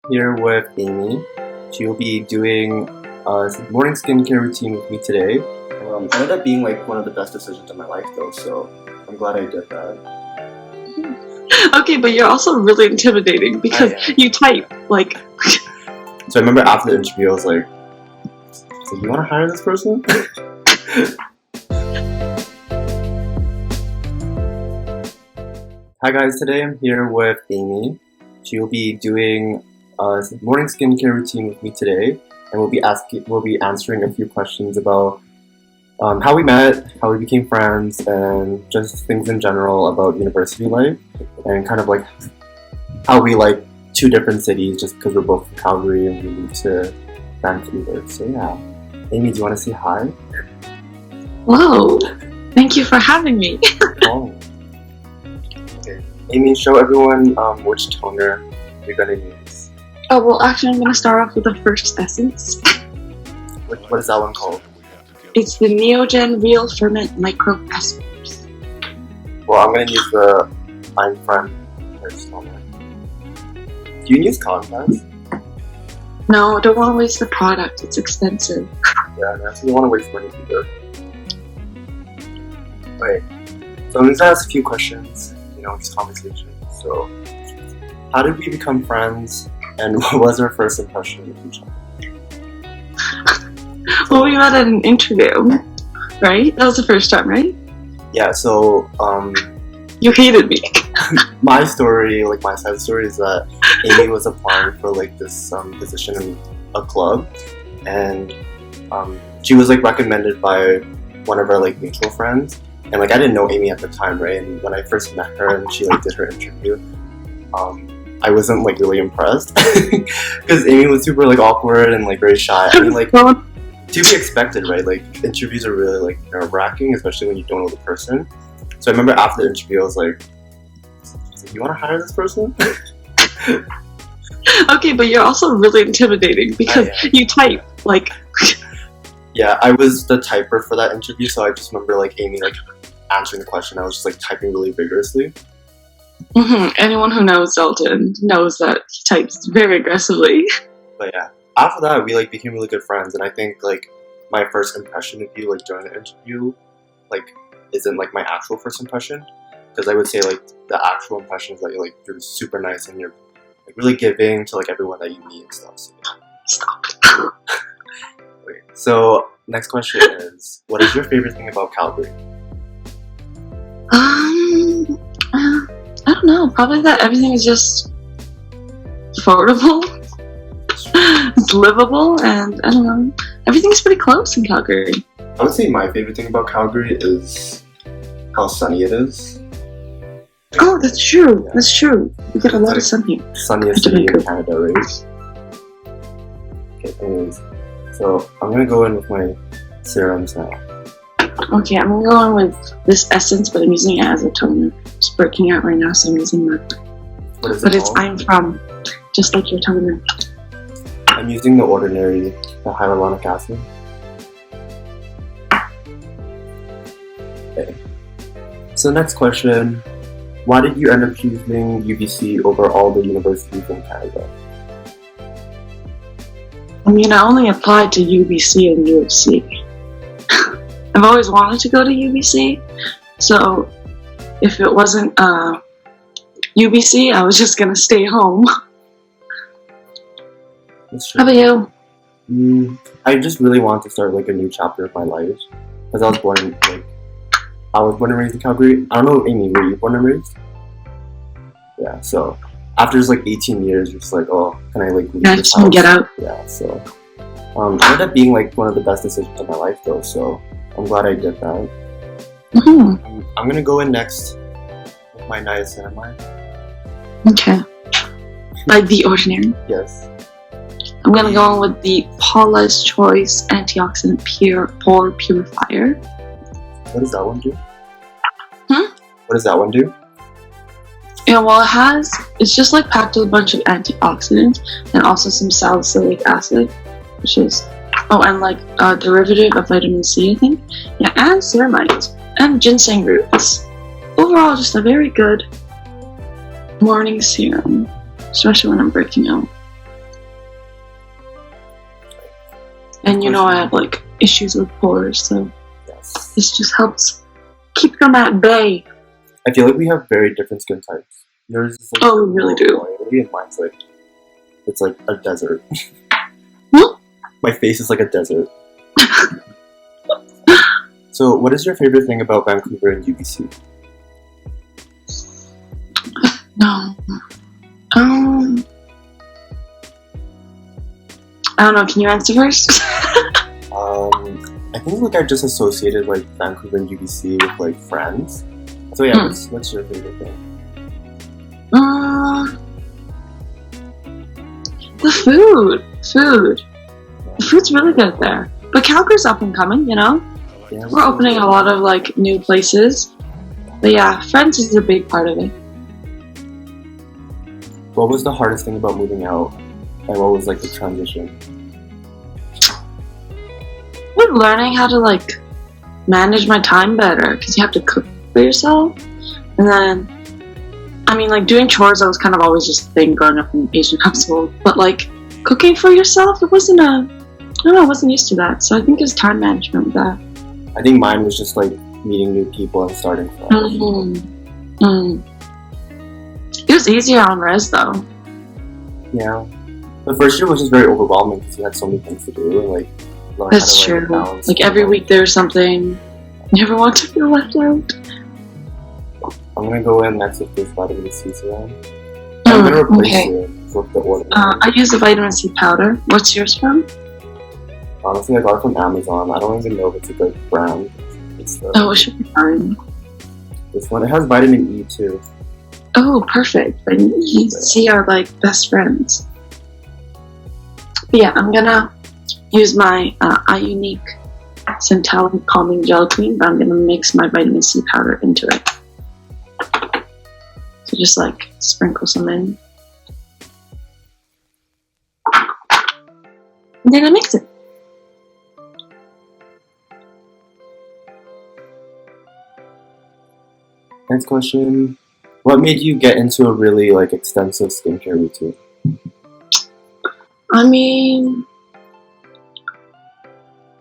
here with Amy. She will be doing a morning skincare routine with me today. It ended up being like one of the best decisions of my life though, so I'm glad I did that. Okay, but you're also really intimidating because you type like. So I remember after the interview I was like, so you want to hire this person? Hi guys, today I'm here with Amy. She will be doing a morning skincare routine with me today, and we'll be answering a few questions about how we met, how we became friends, and just things in general about university life, and kind of like how we like two different cities just because we're both from Calgary and we moved to Vancouver. So yeah, Amy, do you want to say hi? Whoa, thank you for having me. Oh. Okay, Amy, show everyone which toner you're gonna use. Oh, well, actually, I'm gonna start off with the first essence. What is that one called? It's the Neogen Real Ferment Micro Essence. Well, I'm gonna use the I'm Friend first toner. Do you use cotton pads? No, I don't want to waste the product. It's expensive. Yeah, and I actually don't want to waste money either. Right. So I'm just gonna ask a few questions, just conversation. So, how did we become friends, and what was our first impression of each other? Well, we met at an interview, right? That was the first time, right? Yeah, so, You hated me. my story, like my side story is that Amy was applying for like this position in a club, and she was like recommended by one of our like mutual friends, and like I didn't know Amy at the time, right? And when I first met her and she like did her interview, I wasn't like really impressed because Amy was super like awkward and like very shy. I mean, like to be expected, right? Like interviews are really like nerve-wracking, especially when you don't know the person. So I remember after the interview I was like, you want to hire this person? Okay, but you're also really intimidating because you type like. Yeah, I was the typer for that interview, so I just remember like Amy like answering the question. I was just like typing really vigorously. Anyone who knows Dalton knows that he types very aggressively. But yeah, after that we like became really good friends, and I think like my first impression of you like during the interview like isn't like my actual first impression, because I would say like the actual impression is that you're super nice and you're like really giving to like everyone that you meet and stuff. So, yeah. Stop. Okay, so next question is, what is your favorite thing about Calgary? I don't know. Probably that everything is just affordable. It's livable, and I don't know. Everything's pretty close in Calgary. I would say my favorite thing about Calgary is how sunny it is. Oh, that's true. Yeah. That's true. We get a lot of sun here. Sunniest city in Canada, right? Okay, anyways. So I'm gonna go in with my serums now. Okay, I'm gonna go in with this essence, but I'm using it as a toner. It's breaking out right now, so I'm using that. What is it But it's called? I'm From, just like your toner. I'm using the Ordinary, the hyaluronic acid. Okay. So next question, why did you end up choosing UBC over all the universities in Canada? I mean, I only applied to UBC and UFC. I've always wanted to go to UBC, so if it wasn't UBC, I was just gonna stay home. How about you? I just really want to start like a new chapter of my life, because I was born and raised in Calgary. I don't know, Amy, were you born and raised? Yeah, so after just like 18 years, you're just like, oh, can I like leave I this just want to house? get out. Yeah, so it ended up being like one of the best decisions of my life though, so I'm glad I did that. I'm gonna go in next with my niacinamide. Okay. Like the Ordinary. Yes. I'm gonna go in with the Paula's Choice Antioxidant Pore Purifier. What does that one do? What does that one do? Yeah, well, it's just like packed with a bunch of antioxidants and also some salicylic acid, which is, and like a derivative of vitamin C, I think. Yeah, and ceramide and ginseng roots. Overall, just a very good morning serum, especially when I'm breaking out. And you know I have like issues with pores, so Yes. this just helps keep them at bay. I feel like we have very different skin types. Yours is like Oh, we really do. oily, and mine's like it's like a desert. Hmm? My face is like a desert. So, what is your favorite thing about Vancouver and UBC? No. I don't know. Can you answer first? I think like I just associated like Vancouver and UBC with like friends. So yeah, what's your favorite thing? The food. The food's really good there. But Calgary's up and coming, you know? Yeah, We're opening a lot of like new places. But yeah, friends is a big part of it. What was the hardest thing about moving out? And what was like the transition? We're learning how to like manage my time better because you have to cook for yourself. And then, I mean, like doing chores, that was kind of always just a thing growing up in an Asian household. But like cooking for yourself, it wasn't I don't know, I wasn't used to that. So I think it's time management with that. I think mine was just like meeting new people and starting fresh. It was easier on res though. Yeah. The first year was just very overwhelming because you had so many things to do and like learn That's how to, true. balance Like every week there's something. You never want to feel left out. I'm gonna go in next with this vitamin C serum. I'm gonna replace it with the order. I use the vitamin C powder. What's yours from? Honestly, I got it from Amazon. I don't even know if it's a good brand. It's the, Oh, it should be fine. this one. It has vitamin E too. Oh, perfect. Vitamin E and C are like best friends. But yeah, I'm gonna use my iUnique Centella Calming Gel Cream, but I'm gonna mix my vitamin C powder into it. So just like sprinkle some in. And then I mix it. Next question. What made you get into a really like extensive skincare routine? I mean,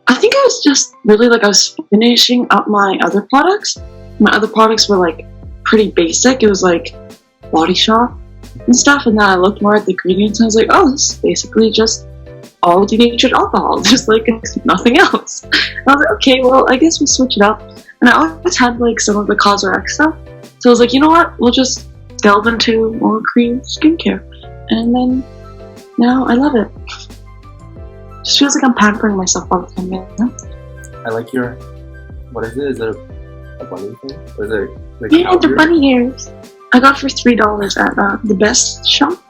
I think I was just really like I was finishing up my other products. My other products were like pretty basic. It was like Body Shop and stuff. And then I looked more at the ingredients and I was like, oh, this is basically just all denatured alcohol, just like nothing else. And I was like, okay, well, I guess we'll switch it up. And I always had like some of the CosRX stuff. So I was like, you know what? We'll just delve into more Korean skincare. And then now I love it. Just feels like I'm pampering myself all the time, you know? I like your. What is it? Is it a bunny thing? Or is it like Yeah, the bunny ears. I got for $3 at the best shop.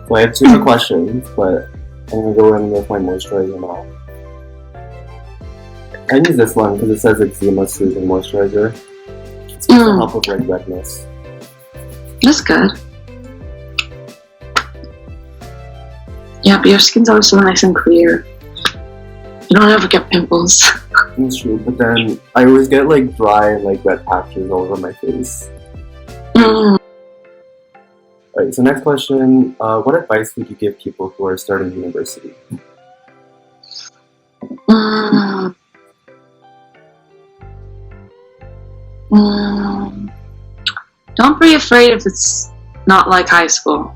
Well, I have two more questions, but I'm gonna go in with my moisturizer now. I use this one because it says eczema soothing moisturizer. It's supposed to help with like redness. That's good. Yeah, but your skin's always so nice and clear. You don't ever get pimples. That's true, but then I always get like dry and like red patches all over my face. Alright, so next question. What advice would you give people who are starting university? Don't be afraid if it's not like high school.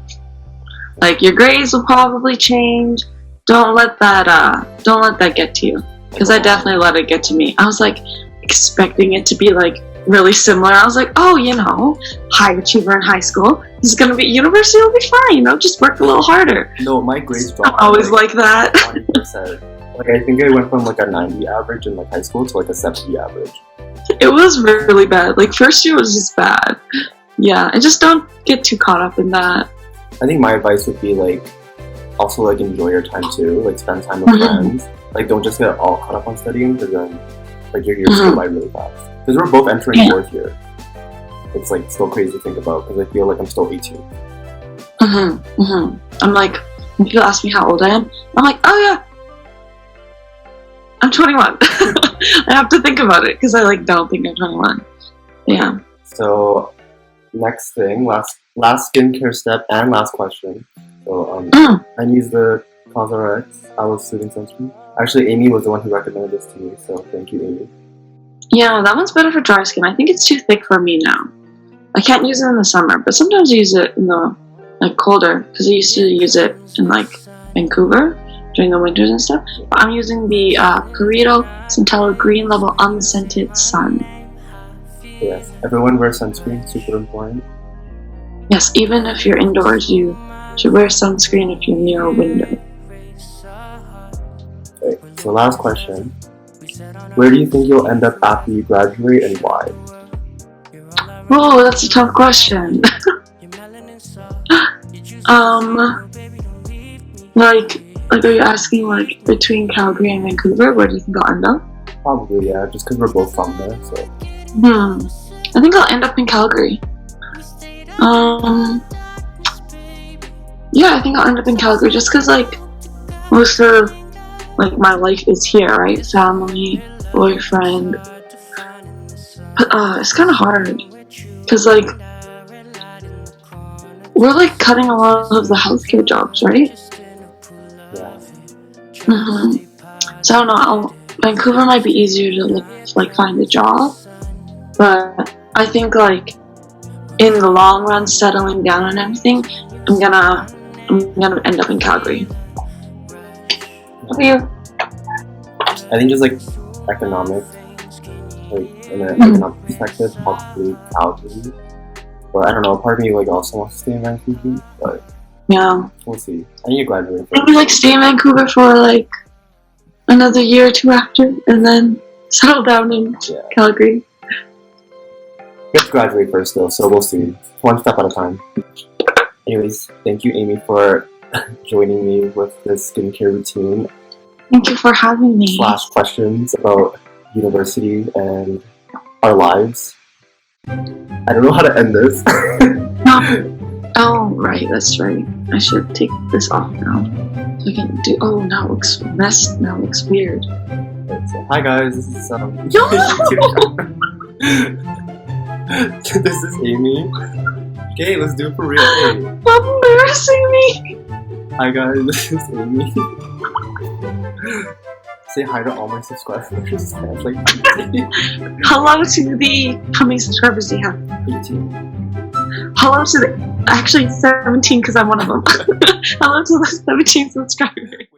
Like your grades will probably change. Don't let that get to you. Because I definitely let it get to me. I was like expecting it to be like really similar. I was like, oh, you know, high achiever in high school. This is gonna be university will be fine, you know, just work a little harder. No, my grades dropped. I'm always like that. 100%. Like I think I went from like a 90 average in like high school to like a 70 average. It was really bad. Like first year was just bad. Yeah, and just don't get too caught up in that. I think my advice would be like also like enjoy your time too. Like spend time with friends. Like don't just get all caught up on studying because then like your years go by really fast. Because we're both entering fourth year. It's like still crazy to think about because I feel like I'm still 18. I'm like, when people ask me how old I am, I'm like, oh yeah, I'm 21. I have to think about it because I like don't think I'm 21. Yeah. So next thing, last skincare step and last question. So I use the CosRX. I was using sunscreen. Actually, Amy was the one who recommended this to me, so thank you, Amy. Yeah, that one's better for dry skin. I think it's too thick for me now. I can't use it in the summer, but sometimes I use it in the colder because I used to use it in Vancouver during the winters and stuff. But I'm using the Perito Centella Green Level Unscented Sun. Yes, everyone wears sunscreen. Super important. Yes, even if you're indoors, you should wear sunscreen if you're near a window. Okay, so last question. Where do you think you'll end up after you graduate and why? Whoa, that's a tough question. Are you asking between Calgary and Vancouver? Where do you think I'll end up? Probably, yeah, just because we're both from there, so. I think I'll end up in Calgary. Yeah, I think I'll end up in Calgary just because most of my life is here, right? Family, boyfriend. But it's kind of hard because we're cutting a lot of the healthcare jobs, right? Yeah. So I don't know. Vancouver might be easier to find a job, but I think in the long run, settling down and everything, I'm gonna end up in Calgary. What about you? I think just economic, in an economic perspective, probably Calgary. But I don't know, part of me also wants to stay in Vancouver, but Yeah. we'll see. I need to graduate Maybe stay in Vancouver for another year or two after, and then settle down in Calgary. We have to graduate first though, so we'll see. One step at a time. Anyways, thank you, Amy, for joining me with this skincare routine. Thank you for having me. / questions about university and our lives. I don't know how to end this. Oh, right, that's right. I should take this off now. So I can do. Oh, now it looks messed. Now it looks weird. Okay, so, hi guys, this is No! This is Amy. Okay, let's do it for real. Hey. Stop embarrassing me. Hi guys, this is Amy. Say hi to all my subscribers. Hello to the how many subscribers do you have? 18. Hello to the actually 17 because I'm one of them. Hello to the 17 subscribers.